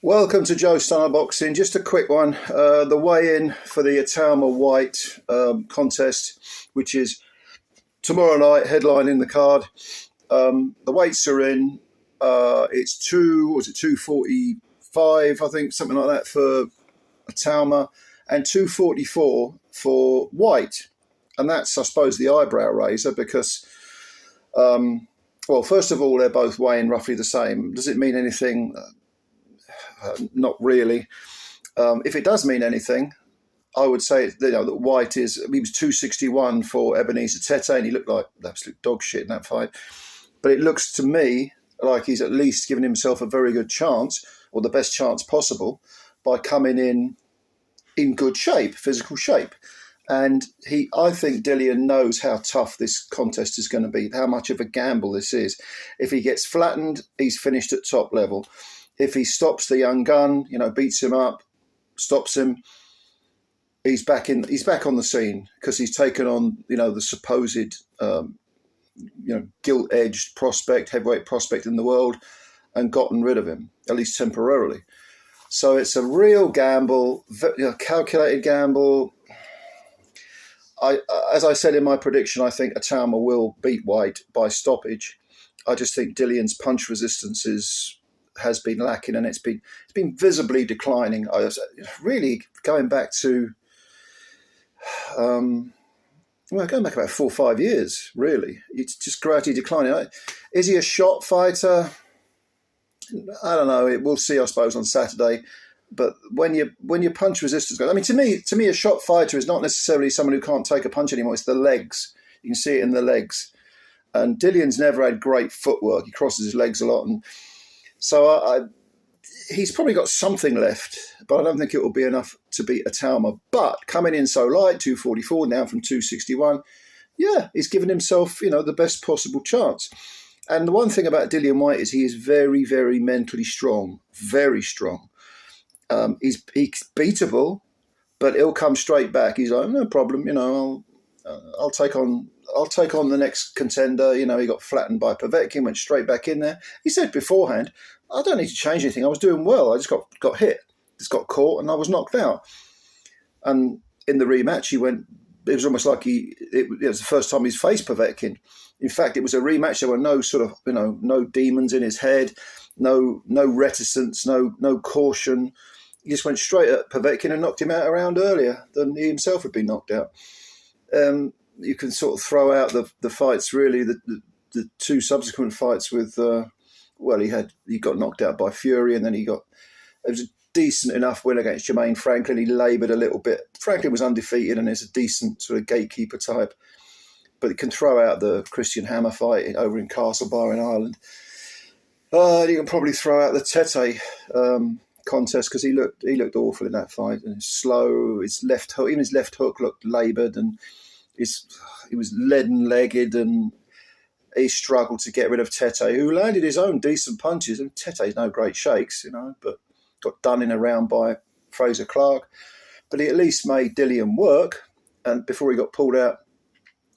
Welcome to Joe Stunner Boxing. Just a quick one. The weigh-in for the ITAUMA Whyte contest, which is tomorrow night, headlining the card. The weights are in. It's 245, I think, something like that for ITAUMA, and 244 for Whyte. And that's, I suppose, the eyebrow raiser because, well, first of all, they're both weighing roughly the same. Does it mean anything? Not really. If it does mean anything, I would say that Whyte he was 261 for Ebenezer Tete, and he looked like absolute dog shit in that fight. But it looks to me like he's at least given himself a very good chance, or the best chance possible, by coming in good shape, physical shape. And I think Dillian knows how tough this contest is going to be, how much of a gamble this is. If he gets flattened, he's finished at top level. If he stops the young gun, beats him up, stops him, he's back on the scene because he's taken on, the supposed, gilt-edged prospect, heavyweight prospect in the world, and gotten rid of him, at least temporarily. So it's a real gamble, calculated gamble. As I said in my prediction, I think ITAUMA will beat Whyte by stoppage. I just think Dillian's punch resistance has been lacking, and it's been visibly declining. I was really going back to going back about 4 or 5 years. Really, it's just gradually declining. Is he a shot fighter? I don't know. We'll see, I suppose, on Saturday. But when your punch resistance goes, to me, a shot fighter is not necessarily someone who can't take a punch anymore. It's the legs. You can see it in the legs. And Dillian's never had great footwork. He crosses his legs a lot, and so he's probably got something left, but I don't think it will be enough to beat ITAUMA. But coming in so light, 244, down from 261, yeah, he's given himself, the best possible chance. And the one thing about Dillian Whyte is he is very, very mentally strong, very strong. He's beatable, but he'll come straight back. He's like, no problem, I'll take on the next contender. He got flattened by Povetkin, went straight back in there. He said beforehand, I don't need to change anything. I was doing well. I just got hit, just got caught, and I was knocked out. And in the rematch, it was almost like it was the first time he's faced Povetkin. In fact, it was a rematch. There were no sort of, no demons in his head, no reticence, no caution. He just went straight at Povetkin and knocked him out a round earlier than he himself had been knocked out. You can sort of throw out the fights, really, the two subsequent fights with, he got knocked out by Fury, and then it was a decent enough win against Jermaine Franklin. He laboured a little bit. Franklin was undefeated and is a decent sort of gatekeeper type. But you can throw out the Christian Hammer fight over in Castlebar in Ireland. You can probably throw out the Tete contest because he looked awful in that fight, and slow. His left hook, even his left hook looked laboured, and he was leaden-legged, and he struggled to get rid of Tete, who landed his own decent punches. And Tete's no great shakes, but got done in a round by Fraser Clark. But he at least made Dillian work, and before he got pulled out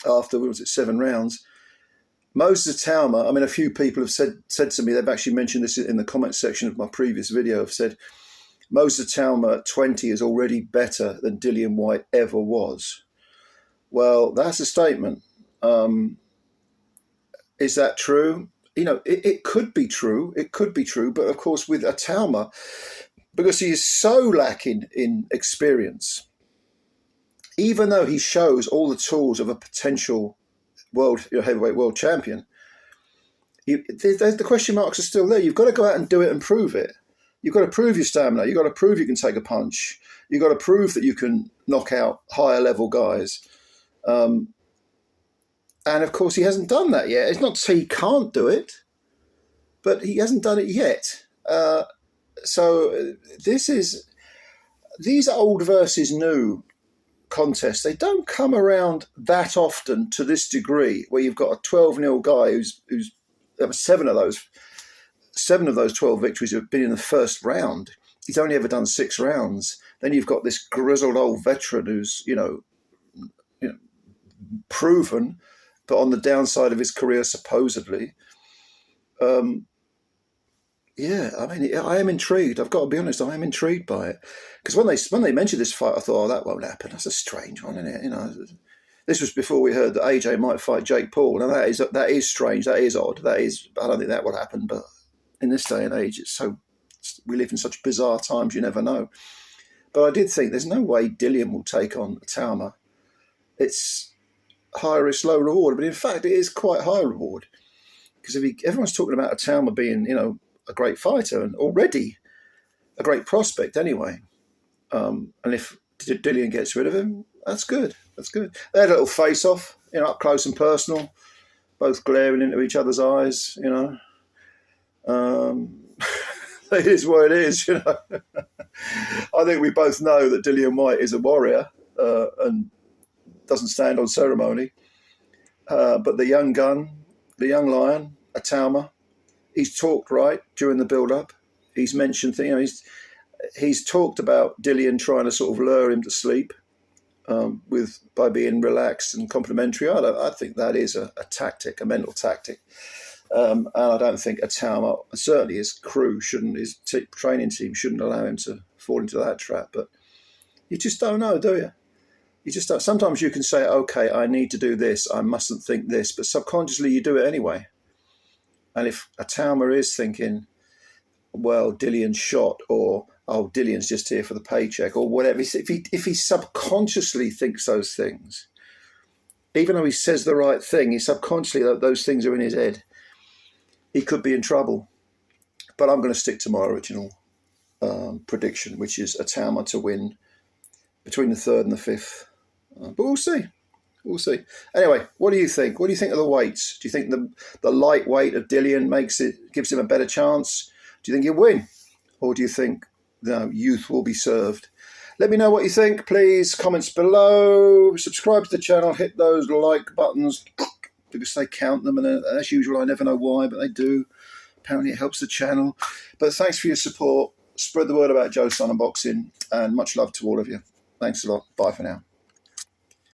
after 7 rounds. Moses ITAUMA, a few people have said to me, they've actually mentioned this in the comment section of my previous video, have said Moses ITAUMA at 20 is already better than Dillian Whyte ever was. Well, that's a statement. Is that true? It could be true. It could be true. But of course, with ITAUMA, because he is so lacking in experience, even though he shows all the tools of a potential heavyweight world champion, the question marks are still there. You've got to go out and do it and prove it. You've got to prove your stamina. You've got to prove you can take a punch. You've got to prove that you can knock out higher level guys. And of course, he hasn't done that yet. It's not to say he can't do it, but he hasn't done it yet. So these old versus new contests, they don't come around that often to this degree, where you've got a 12-0 guy who's seven of those 12 victories have been in the first round. He's only ever done 6 rounds. Then you've got this grizzled old veteran who's proven, but on the downside of his career supposedly. Yeah, I mean, I am intrigued. I've got to be honest. I am intrigued by it because when they mentioned this fight, I thought, oh, that won't happen. That's a strange one, isn't it? You know, this was before we heard that AJ might fight Jake Paul. Now that is strange. That is odd. That is. I don't think that would happen. But in this day and age, we live in such bizarre times. You never know. But I did think there's no way Dillian will take on Itauma. It's high risk, low reward. But in fact, it is quite high reward because everyone's talking about Itauma being, a great fighter and already a great prospect anyway. And if Dillian gets rid of him, that's good. That's good. They had a little face-off, up close and personal, both glaring into each other's eyes, It is what it is, I think we both know that Dillian Whyte is a warrior and doesn't stand on ceremony. But the young gun, the young lion, Itauma, he's talked right during the build-up. He's mentioned things. He's talked about Dillian trying to sort of lure him to sleep by being relaxed and complimentary. I think that is a tactic, a mental tactic. And I don't think Itauma, certainly his crew his training team shouldn't allow him to fall into that trap. But you just don't know, do you? You just don't. Sometimes you can say, okay, I need to do this. I mustn't think this. But subconsciously you do it anyway. And if Itauma is thinking, well, Dillian's shot, or Dillian's just here for the paycheck, or whatever, if he subconsciously thinks those things, even though he says the right thing, he subconsciously, those things are in his head, he could be in trouble. But I'm going to stick to my original prediction, which is Itauma to win between the 3rd and the 5th. But we'll see. We'll see. Anyway, what do you think? What do you think of the weights? Do you think the lightweight of Dillian gives him a better chance? Do you think he'll win? Or do you think youth will be served? Let me know what you think, please. Comments below. Subscribe to the channel. Hit those like buttons because they count them. And as usual, I never know why, but they do. Apparently it helps the channel. But thanks for your support. Spread the word about Joe's Son Unboxing. And much love to all of you. Thanks a lot. Bye for now.